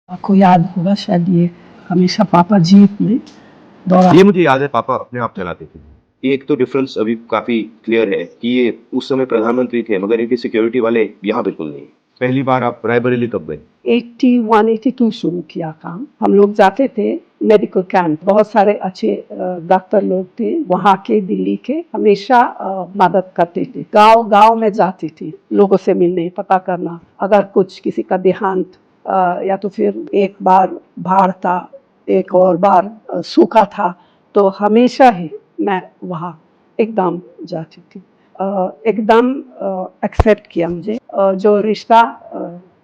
आपको याद होगा शायद ये हमेशा पापा जीप में दौड़ा। ये मुझे याद है, पापा अपने आप चलाते थे। ये एक तो डिफरेंस अभी काफी क्लियर है कि ये उस समय प्रधानमंत्री थे, मगर इनकी सिक्योरिटी वाले यहाँ बिल्कुल नहीं। पहली बार आप रायबरेली कब गए? 81-82 शुरू किया काम। हम लोग जाते थे मेडिकल कैंप, बहुत सारे अच्छे डॉक्टर लोग थे वहाँ के, दिल्ली के, हमेशा मदद करते थे। गांव गांव में जाती थी लोगों से मिलने, पता करना अगर कुछ किसी का देहांत या तो फिर एक बार बाढ़ था, एक और बार सूखा था, तो हमेशा ही मैं वहाँ एकदम जाती थी। एकदम एक्सेप्ट किया मुझे। जो रिश्ता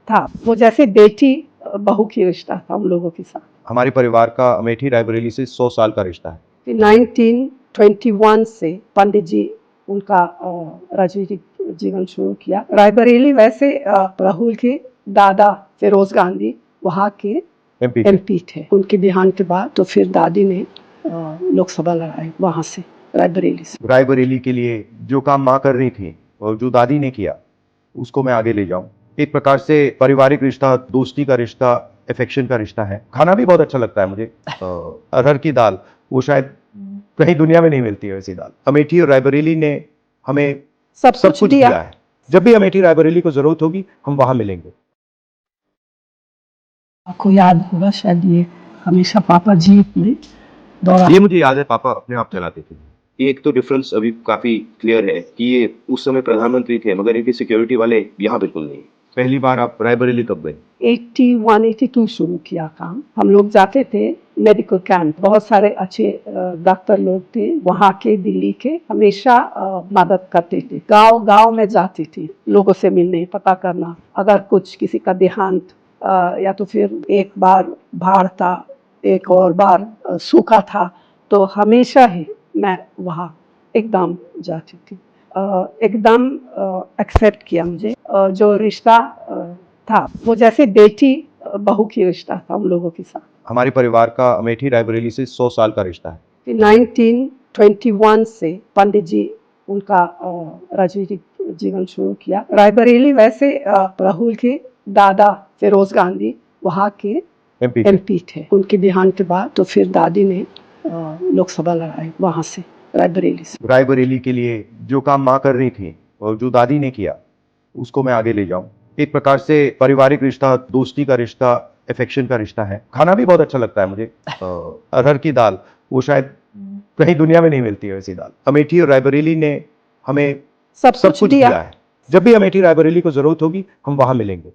था वो जैसे बेटी बहू की रिश्ता था उन लोगों के साथ। हमारे परिवार का अमेठी रायबरेली से 100 साल का रिश्ता है। 1921 से पंडित जी उनका राजनीतिक जीवन शुरू किया। रायबरेली वैसे राहुल के दादा फिरोज गांधी वहाँ के एमपी थे। उनके देहांत के बाद तो फिर दादी ने लोकसभा लड़ाई वहाँ से, रायबरेली से। रायबरेली के लिए जो काम माँ कर रही थी और जो दादी ने किया, उसको मैं आगे ले जाऊं। एक प्रकार से पारिवारिक रिश्ता, दोस्ती का रिश्ता, अफेक्शन का रिश्ता है। खाना भी बहुत अच्छा लगता है मुझे। अरहर की दाल, वो शायद कहीं दुनिया में नहीं मिलती है वैसी दाल। अमेठी और रायबरेली ने हमें सब कुछ दिया है। जब भी अमेठी रायबरेली को जरूरत होगी, हम वहां मिलेंगे। आपको याद होगा शायद ये हमेशा पापा जीप में दौड़ा। ये मुझे याद है, पापा अपने आप चलाते थे। ये एक तो डिफरेंस अभी काफी क्लियर है कि ये उस समय प्रधानमंत्री थे, मगर इनकी सिक्योरिटी वाले यहाँ बिल्कुल नहीं। पहली बार आप रायबरेली कब गए? 81-82 शुरू किया काम। हम लोग जाते थे मेडिकल कैंप, बहुत सारे अच्छे डॉक्टर लोग थे वहाँ के, दिल्ली के, हमेशा मदद करते थे। गांव गांव में जाती थी लोगों से मिलने, पता करना अगर कुछ किसी का देहांत या तो फिर एक बार बाढ़ था, एक और बार सूखा था, तो हमेशा ही मैं वहाँ एकदम जाती थी। एकदम एक्सेप्ट किया मुझे। जो रिश्ता था वो जैसे बेटी बहू की रिश्ता था उन लोगों के साथ। हमारे परिवार का अमेठी रायबरेली से 100 साल का रिश्ता है। 1921 से पंडित जी उनका राजनीतिक जीवन शुरू किया। रायबरेली वैसे राहुल के दादा फिरोज गांधी वहाँ के एमपी थे। उनके देहांत के बाद तो फिर दादी ने लोकसभा लड़ाई वहाँ से, रायबरेली से। रायबरेली के लिए जो काम माँ कर रही थी और जो दादी ने किया, उसको मैं आगे ले जाऊं। एक प्रकार से पारिवारिक रिश्ता, दोस्ती का रिश्ता, अफेक्शन का रिश्ता है। खाना भी बहुत अच्छा लगता है मुझे। अरहर की दाल, वो शायद कहीं दुनिया में नहीं मिलती है वैसी दाल। अमेठी और रायबरेली ने हमें सब कुछ दिया है। जब भी अमेठी रायबरेली को जरूरत होगी, हम वहां मिलेंगे।